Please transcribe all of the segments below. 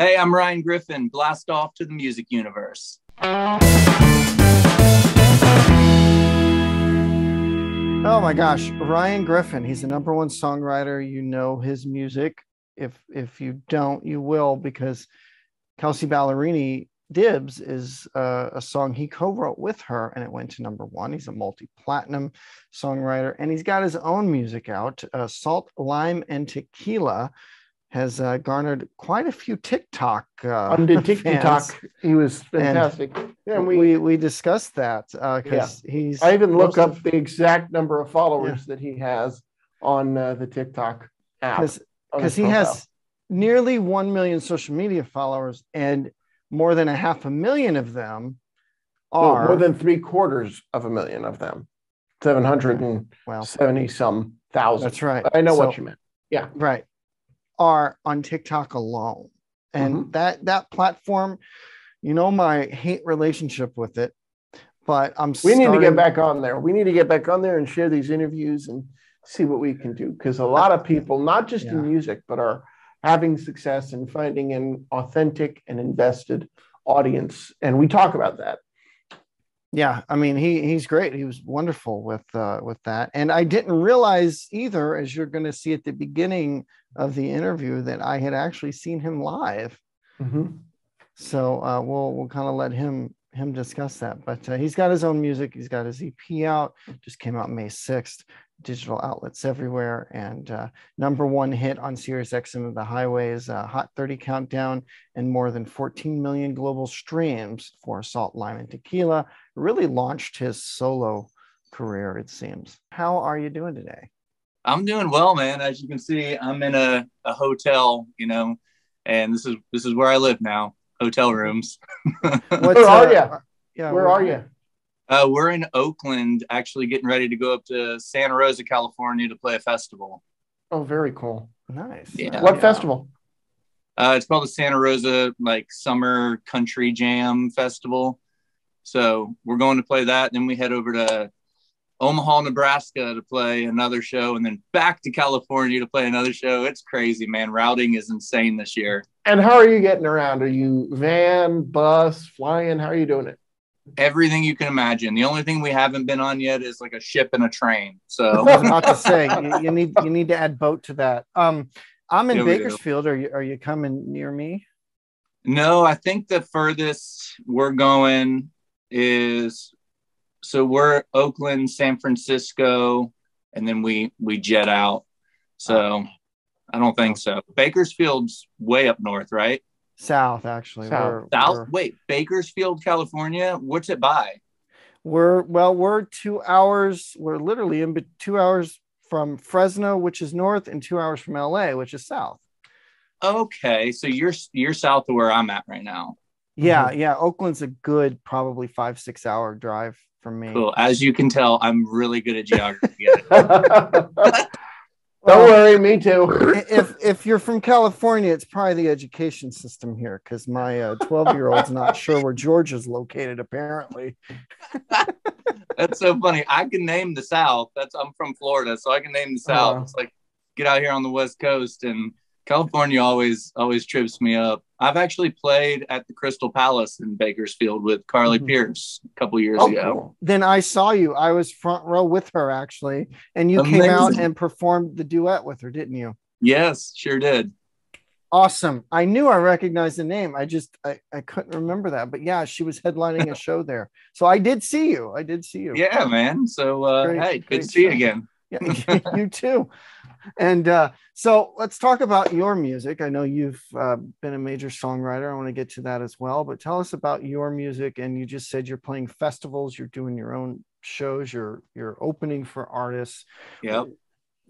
Hey, I'm Ryan Griffin. Blast off to the music universe. Oh my gosh, Ryan Griffin. He's the number one songwriter. You know his music. If you don't, you will, because Kelsey Ballerini Dibs is a song he co-wrote with her, and it went to number one. He's a multi-platinum songwriter, and he's got his own music out. Salt, Lime, and Tequila has garnered quite a few TikTok on the TikTok. He was fantastic. And we discussed that because he's. I even look up the exact number of followers that he has on the TikTok app, because he has nearly 1 million social media followers, and more than 500,000 of them are more than 750,000 of them. 770 some thousand. That's right. I know what you meant. Yeah, right. Are on TikTok alone, and that platform, you know, my hate relationship with it, but we need to get back on there. We need to get back on there and share these interviews and see what we can do, because a lot of people, not just in music, but are having success and finding an authentic and invested audience, and we talk about that. Yeah, I mean, he's great. He was wonderful with that. And I didn't realize either, as you're going to see at the beginning of the interview, that I had actually seen him live. So we'll kind of let him discuss that. But he's got his own music. He's got his EP out. Just came out May 6th. Digital outlets everywhere, and number one hit on Sirius XM of the Highways, Hot 30 Countdown, and more than 14 million global streams for Salt, Lime, and Tequila. Really launched his solo career, it seems. How are you doing today? I'm doing well, man. As you can see, I'm in a hotel, you know, and this is where I live now. Hotel rooms. Where are you? Yeah, where are you? We're in Oakland, actually getting ready to go up to Santa Rosa, California to play a festival. Oh, very cool. Nice. Yeah. What festival? It's called the Santa Rosa Summer Country Jam Festival. So we're going to play that. Then we head over to Omaha, Nebraska to play another show, and then back to California to play another show. It's crazy, man. Routing is insane this year. And how are you getting around? Are you van, bus, flying? How are you doing it? Everything you can imagine. The only thing we haven't been on yet is like a ship and a train. So I was about to say you need to add boat to that. I'm in Bakersfield. Are you coming near me? No, I think the furthest we're going is, so we're Oakland, San Francisco, and then we jet out. So I don't think so. Bakersfield's way up north, right? South, actually. South. Wait, Bakersfield, California. What's it by? We're 2 hours. We're literally in 2 hours from Fresno, which is north, and 2 hours from LA, which is south. Okay, so you're south of where I'm at right now. Yeah. Oakland's a good probably 5-6 hour drive from me. Cool. As you can tell, I'm really good at geography. Don't worry, me too. If you're from California, it's probably the education system here, because my 12-year-old's not sure where Georgia's located, apparently. That's so funny. I can name the South. I'm from Florida, so I can name the South. It's like, get out here on the West Coast, and California always trips me up. I've actually played at the Crystal Palace in Bakersfield with Carly Pierce a couple years ago. Cool. Then I saw you. I was front row with her, actually, and you came out and performed the duet with her, didn't you? Yes, sure did. Awesome. I knew I recognized the name. I couldn't remember that, but yeah, she was headlining a show there. So I did see you. Yeah, man. So hey, good to see you again. Yeah, you too. And so let's talk about your music. I know you've been a major songwriter. I want to get to that as well, but tell us about your music. And you just said you're playing festivals, you're doing your own shows, you're opening for artists. Yep.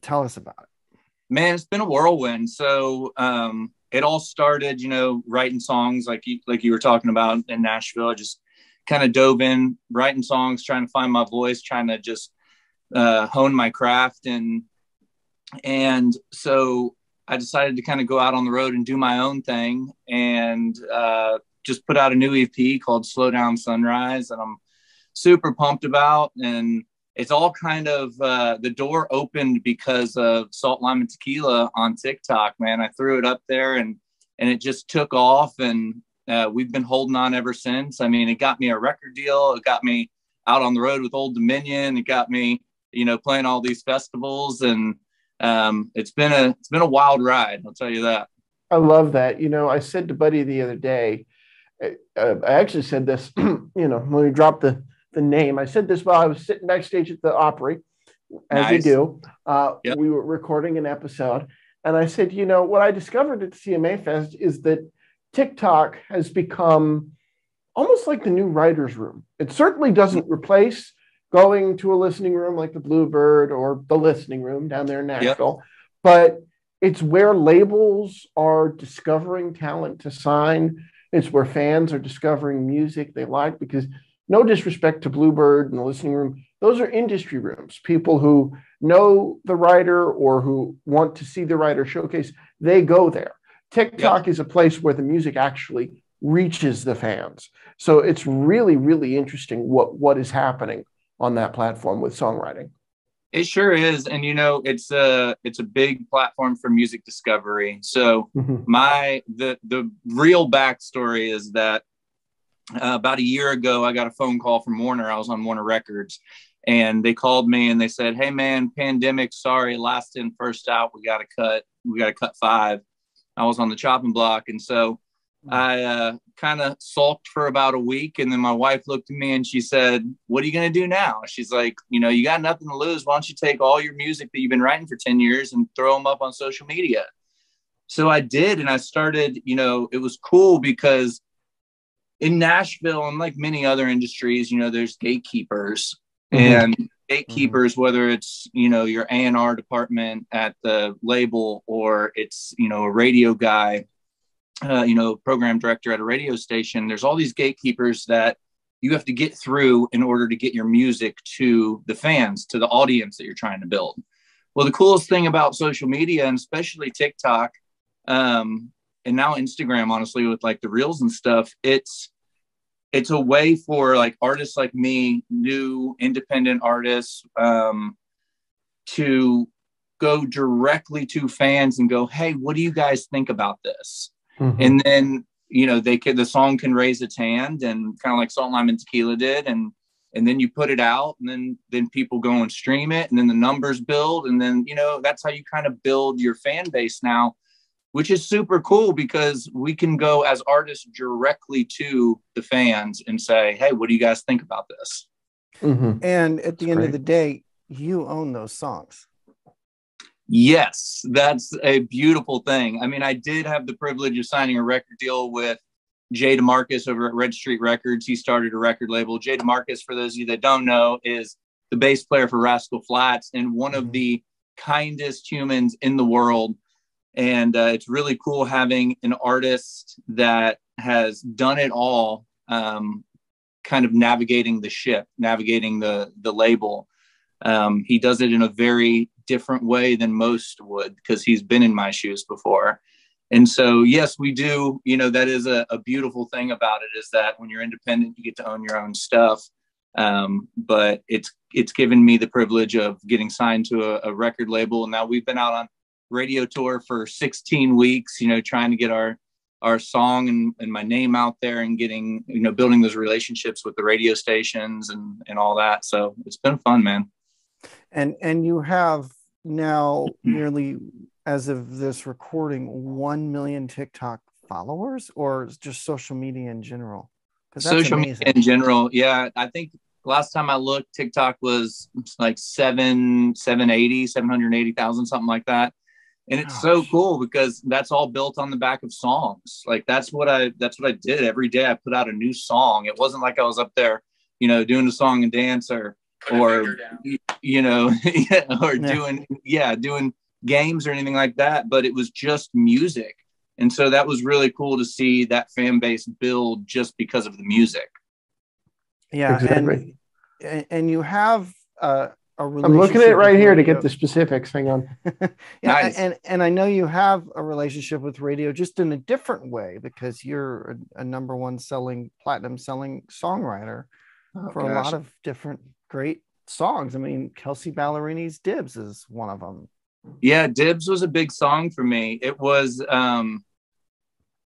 Tell us about it. Man, it's been a whirlwind. So it all started, writing songs like you were talking about in Nashville. I just kind of dove in writing songs, trying to find my voice, trying to just hone my craft. And so I decided to kind of go out on the road and do my own thing, and just put out a new EP called Slow Down Sunrise, and I'm super pumped about. And it's all kind of the door opened because of Salt, Lime, and Tequila on TikTok, man. I threw it up there and and it just took off, and we've been holding on ever since. I mean, it got me a record deal. It got me out on the road with Old Dominion. It got me, playing all these festivals, and it's been a wild ride. I'll tell you that. I love that. I said to Buddy the other day, I actually said this, when we dropped the name, I said this while I was sitting backstage at the Opry, as Nice. you do. Yep. We were recording an episode, and I said, what I discovered at CMA Fest is that TikTok has become almost like the new writer's room. It certainly doesn't replace going to a listening room like the Bluebird or the listening room down there in Nashville, Yep. but it's where labels are discovering talent to sign. It's where fans are discovering music they like, because no disrespect to Bluebird and the listening room, those are industry rooms. People who know the writer or who want to see the writer showcase, they go there. TikTok is a place where the music actually reaches the fans. So it's really, really interesting what is happening on that platform with songwriting. It sure is. And, it's a big platform for music discovery. So the real backstory is that about a year ago, I got a phone call from Warner. I was on Warner Records, and they called me and they said, "Hey man, pandemic, sorry, last in, first out. We got to cut 5. I was on the chopping block. And so I kind of sulked for about a week. And then my wife looked at me and she said, "What are you going to do now?" She's like, "You got nothing to lose. Why don't you take all your music that you've been writing for 10 years and throw them up on social media?" So I did. And I started, it was cool because in Nashville, and like many other industries, there's gatekeepers. And gatekeepers, whether it's, your A&R department at the label, or it's, a radio guy, program director at a radio station, there's all these gatekeepers that you have to get through in order to get your music to the fans, to the audience that you're trying to build. Well, the coolest thing about social media, and especially TikTok, and now Instagram, honestly, with like the reels and stuff, it's a way for like artists like me, new independent artists, to go directly to fans and go, "Hey, what do you guys think about this?" And then, the song can raise its hand, and kind of like Salt, Lime, and Tequila did. And then you put it out, and then people go and stream it, and then the numbers build. And then, that's how you kind of build your fan base now, which is super cool, because we can go as artists directly to the fans and say, "Hey, what do you guys think about this?" And at the end of the day, you own those songs. Yes, that's a beautiful thing. I mean, I did have the privilege of signing a record deal with Jay DeMarcus over at Red Street Records. He started a record label. Jay DeMarcus, for those of you that don't know, is the bass player for Rascal Flatts and one of the kindest humans in the world. And it's really cool having an artist that has done it all, kind of navigating the ship, navigating the label. He does it in a very different way than most would, because he's been in my shoes before. And so, yes, we do. That is a beautiful thing about it, is that when you're independent, you get to own your own stuff. But it's given me the privilege of getting signed to a record label. And now we've been out on radio tour for 16 weeks, trying to get our song and my name out there, and getting, building those relationships with the radio stations and all that. So it's been fun, man. And you have now nearly, as of this recording, 1 million TikTok followers, or just social media in general? Social media in general. Yeah. I think last time I looked, TikTok was like 780,000, something like that. And it's so cool, because that's all built on the back of songs. Like that's what I did every day. I put out a new song. It wasn't like I was up there, doing a song and dance or doing games or anything like that. But it was just music. And so that was really cool to see that fan base build just because of the music. Yeah. Exactly. And you have I'm looking at it right here to get the specifics. Hang on. Yeah, nice. and I know you have a relationship with radio, just in a different way, because you're a number one platinum selling songwriter for a lot of different great songs. I mean, Kelsey Ballerini's "Dibs" is one of them. Yeah, "Dibs" was a big song for me. It was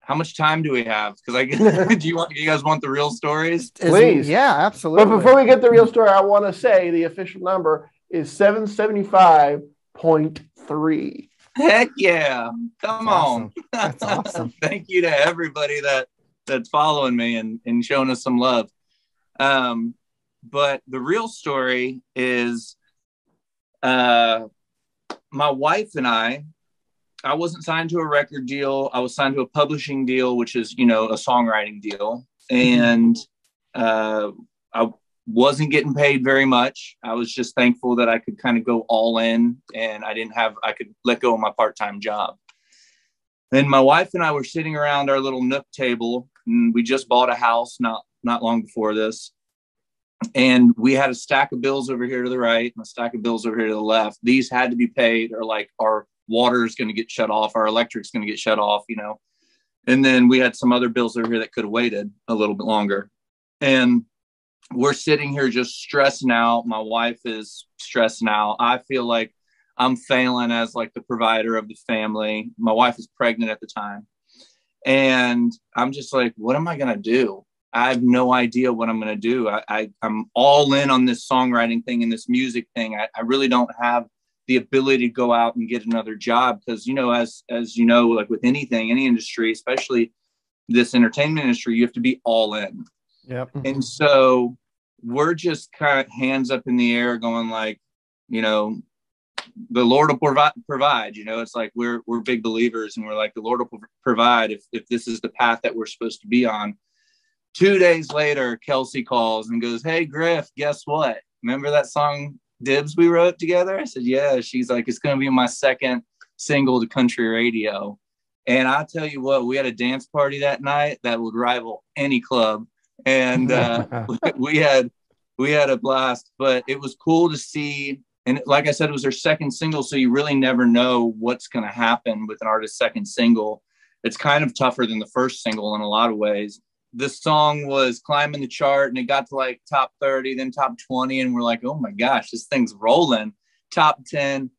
how much time do we have? Because I guess, do you guys want the real stories? Please. Yeah, absolutely. But before we get the real story, I want to say the official number is 775.3. Heck yeah. Come on. That's awesome. Thank you to everybody that's following me and showing us some love. But the real story is my wife and I wasn't signed to a record deal. I was signed to a publishing deal, which is, a songwriting deal. And I wasn't getting paid very much. I was just thankful that I could kind of go all in, and I could let go of my part-time job. Then my wife and I were sitting around our little nook table, and we just bought a house not long before this. And we had a stack of bills over here to the right and a stack of bills over here to the left. These had to be paid, or like our water is going to get shut off, our electric's going to get shut off, And then we had some other bills over here that could have waited a little bit longer. And we're sitting here just stressing out. My wife is stressing out. I feel like I'm failing as like the provider of the family. My wife is pregnant at the time. And I'm just like, what am I going to do? I have no idea what I'm going to do. I'm all in on this songwriting thing and this music thing. I really don't have the ability to go out and get another job because, as you know, like with anything, any industry, especially this entertainment industry, you have to be all in. Yep. And so we're just kind of hands up in the air going like, the Lord will provide, it's like we're big believers, and we're like, the Lord will provide if this is the path that we're supposed to be on. 2 days later, Kelsey calls and goes, "Hey, Griff, guess what? Remember that song Dibs we wrote together?" I said, "Yeah." She's like, "It's going to be my second single to country radio." And I tell you what, we had a dance party that night that would rival any club. And we had a blast, but it was cool to see. And like I said, it was her second single. So you really never know what's going to happen with an artist's second single. It's kind of tougher than the first single in a lot of ways. This song was climbing the chart, and it got to like top 30, then top 20. And we're like, oh my gosh, this thing's rolling. Top 10.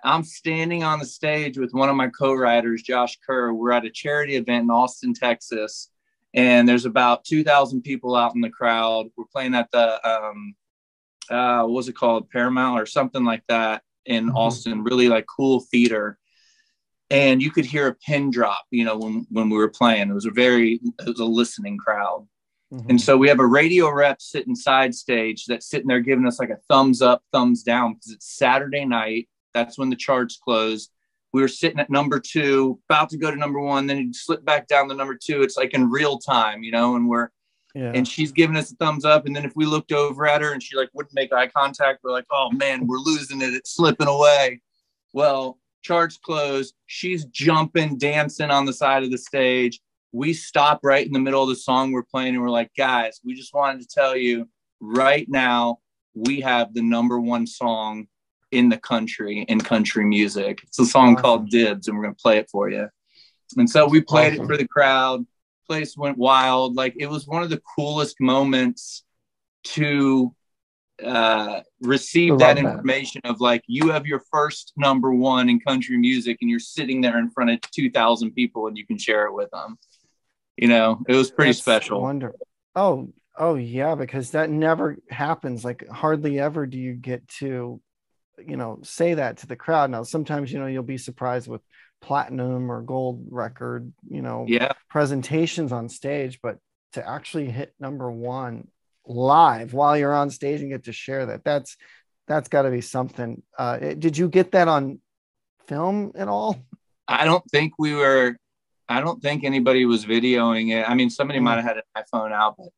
I'm standing on the stage with one of my co-writers, Josh Kerr. We're at a charity event in Austin, Texas. And there's about 2,000 people out in the crowd. We're playing at the, what was it called? Paramount or something like that in Austin, really like cool theater. And you could hear a pin drop, when we were playing. It was a listening crowd. And so we have a radio rep sitting side stage that's sitting there giving us like a thumbs up, thumbs down, because it's Saturday night. That's when the charts closed. We were sitting at number 2, about to go to number 1. Then it slipped back down to number 2. It's like in real time, and and she's giving us a thumbs up. And then if we looked over at her and she like wouldn't make eye contact, we're like, oh man, we're losing it. It's slipping away. Well, charts closed. She's jumping, dancing on the side of the stage. We stop right in the middle of the song we're playing. And we're like, guys, we just wanted to tell you right now, we have the number 1 song in the country, in country music. It's a song called Dibs, and we're going to play it for you. And so we played it for the crowd. Place went wild. Like, it was one of the coolest moments to receive that information of like, you have your first number 1 in country music, and you're sitting there in front of 2,000 people, and you can share it with them. It was pretty special. Wonderful. Oh yeah, because that never happens. Like, hardly ever do you get to say that to the crowd. Now, sometimes, you'll be surprised with platinum or gold record, presentations on stage, but to actually hit number 1 live while you're on stage and get to share that's got to be something. Did you get that on film at all? I don't think anybody was videoing it. I mean, somebody might have had an iPhone out, but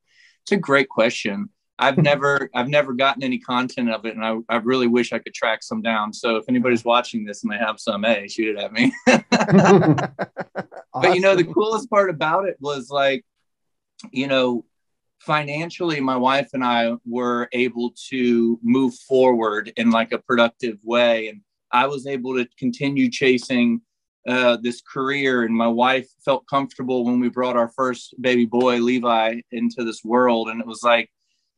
it's a great question. I've never gotten any content of it, and I really wish I could track some down. So if anybody's watching this and they have some, shoot it at me. Awesome. But the coolest part about it was like, financially, my wife and I were able to move forward in like a productive way, and I was able to continue chasing this career, and my wife felt comfortable when we brought our first baby boy, Levi, into this world. And it was like,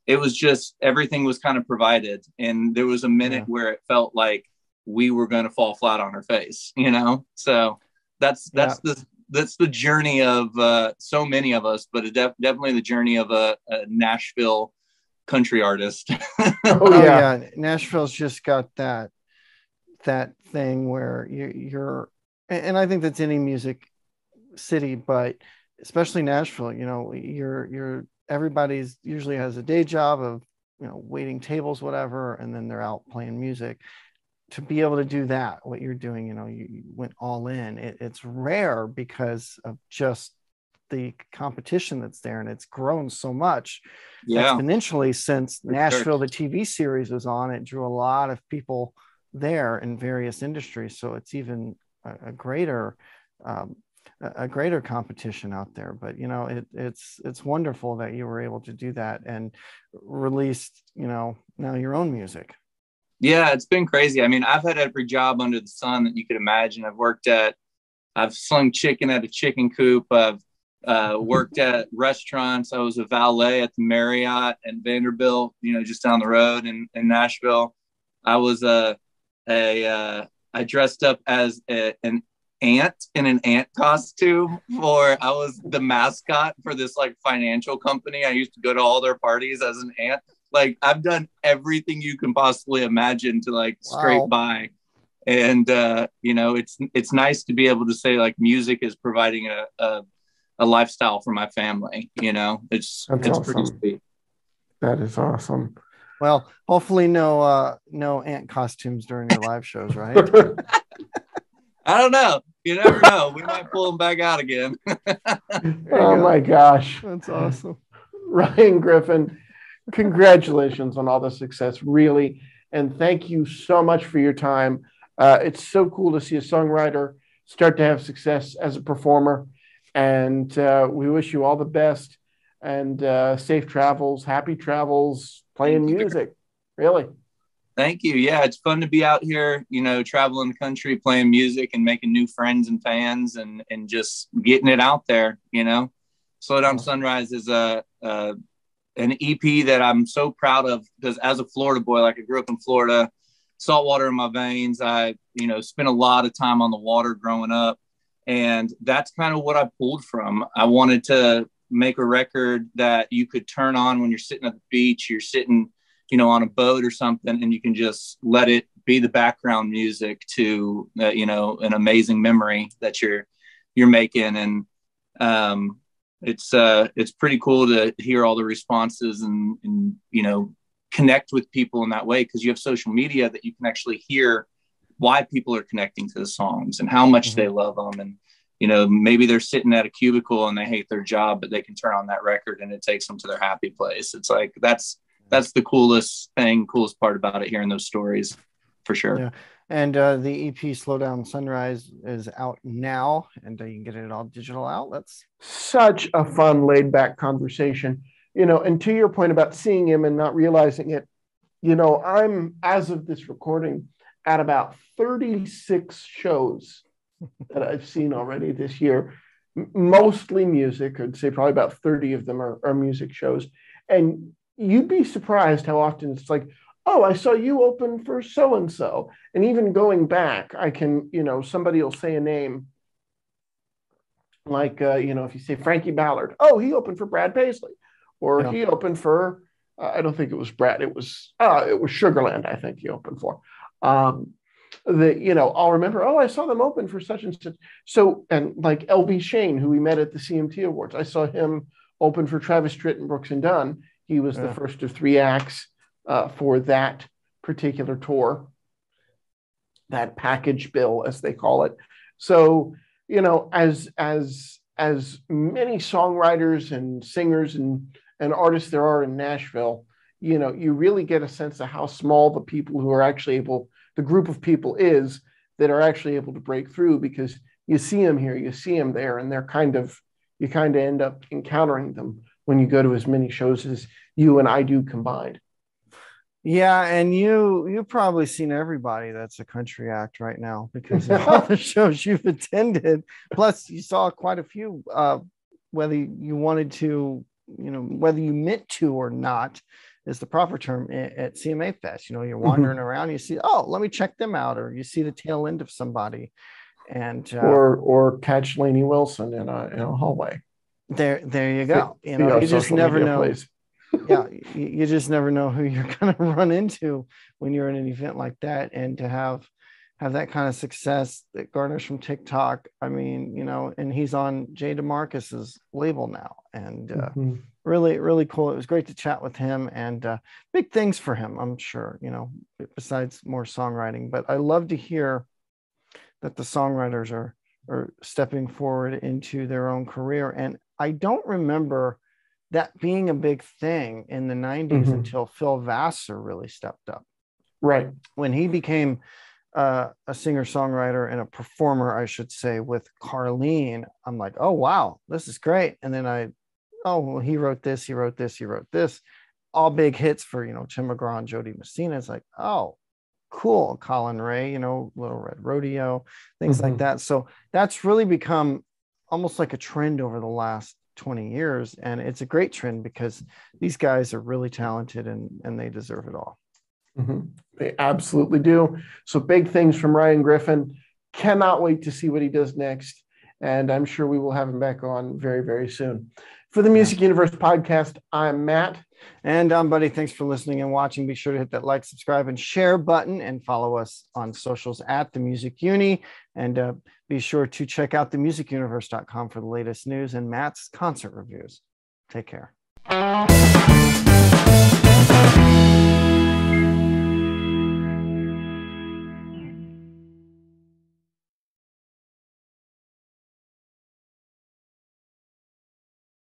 it was just, everything was kind of provided. And there was a minute where it felt like we were going to fall flat on our face, So that's the that's the journey of so many of us, but definitely the journey of a Nashville country artist. Oh yeah, Nashville's just got that thing where you're, and I think that's any music city, but especially Nashville. You know, you're everybody's usually has a day job of, you know, waiting tables, whatever, and then they're out playing music. To be able to do that, what you're doing, you know, you went all in. It's rare because of just the competition that's there, and it's grown so much exponentially since Nashville, the TV series was on. It drew a lot of people there in various industries, so it's even a greater competition out there. But you know, it's wonderful that you were able to do that and released, you know, now your own music. Yeah, it's been crazy. I mean, I've had every job under the sun that you could imagine. I've slung chicken at a chicken coop. I've worked at restaurants. I was a valet at the Marriott and Vanderbilt, you know, just down the road in Nashville. I was I dressed up as an ant in an ant costume I was the mascot for this like financial company. I used to go to all their parties as an ant. Like, I've done everything you can possibly imagine to like scrape by. And, you know, it's nice to be able to say like music is providing a lifestyle for my family. You know, it's awesome. Pretty sweet. That is awesome. Well, hopefully no ant costumes during your live shows, right? I don't know. You never know. We might pull them back out again. Oh my gosh. That's awesome. Ryan Griffin, congratulations on all the success, really. And thank you so much for your time. It's so cool to see a songwriter start to have success as a performer. And we wish you all the best and safe travels, happy travels, playing music. Really. Thank you. Yeah, it's fun to be out here, you know, traveling the country, playing music and making new friends and fans and just getting it out there, you know. Slow Down Sunrise is an EP that I'm so proud of because as a Florida boy, like I grew up in Florida, salt water in my veins. I, you know, spent a lot of time on the water growing up. And that's kind of what I pulled from. I wanted to make a record that you could turn on when you're sitting at the beach, you're sitting, you know, on a boat or something, and you can just let it be the background music to, you know, an amazing memory that you're making. And it's pretty cool to hear all the responses and you know, connect with people in that way, because you have social media that you can actually hear why people are connecting to the songs and how much they love them. And, you know, maybe they're sitting at a cubicle and they hate their job, but they can turn on that record and it takes them to their happy place. It's like, that's the coolest part about it, hearing those stories, for sure. Yeah. And the EP Slow Down Sunrise is out now, and you can get it at all digital outlets. Such a fun, laid back conversation, you know, and to your point about seeing him and not realizing it, you know, I'm, as of this recording, at about 36 shows that I've seen already this year, mostly music. I'd say probably about 30 of them are music shows. And you'd be surprised how often it's like, oh, I saw you open for so-and-so. And even going back, I can, you know, somebody will say a name like, you know, if you say Frankie Ballard, oh, he opened for Brad Paisley. Or he opened for, I don't think it was Brad, it was Sugarland, I think he opened for. You know, I'll remember, oh, I saw them open for such and such. So, and like LB Shane, who we met at the CMT Awards, I saw him open for Travis Tritt and Brooks and Dunn. He was the first of 3 acts for that particular tour, that package bill, as they call it. So, you know, as many songwriters and singers and artists there are in Nashville, you know, you really get a sense of how small the people who are actually able, the group of people is that are actually able to break through, because you see them here, you see them there, and you kind of end up encountering them when you go to as many shows as you and I do combined. Yeah, and you've probably seen everybody that's a country act right now because of all the shows you've attended. Plus, you saw quite a few, whether you wanted to, you know, whether you meant to or not, is the proper term, at CMA Fest. You know, you're wandering around, you see, oh, let me check them out, or you see the tail end of somebody. And or catch Lainey Wilson in a hallway. There you go. You know, you just never know. Plays. Yeah, you just never know who you're going to run into when you're in an event like that, and to have that kind of success that garners from TikTok. I mean, you know, and he's on Jay DeMarcus's label now, and really, really cool. It was great to chat with him, and big things for him, I'm sure, you know, besides more songwriting. But I love to hear that the songwriters are stepping forward into their own career. And I don't remember that being a big thing in the 90s until Phil Vassar really stepped up. Right. When he became a singer-songwriter and a performer, I should say, with Carlene, I'm like, oh, wow, this is great. And then well, he wrote this, he wrote this, he wrote this. All big hits for, you know, Tim McGraw and Jody Messina. It's like, oh, cool. Colin Ray, you know, Little Red Rodeo, things like that. So that's really become almost like a trend over the last 20 years. And it's a great trend because these guys are really talented and they deserve it all. They absolutely do. So big things from Ryan Griffin. Cannot wait to see what he does next. And I'm sure we will have him back on very, very soon. For the Music Universe podcast, I'm Matt. And I'm Buddy. Thanks for listening and watching. Be sure to hit that like, subscribe, and share button, and follow us on socials at The Music Uni. And be sure to check out themusicuniverse.com for the latest news and Matt's concert reviews. Take care.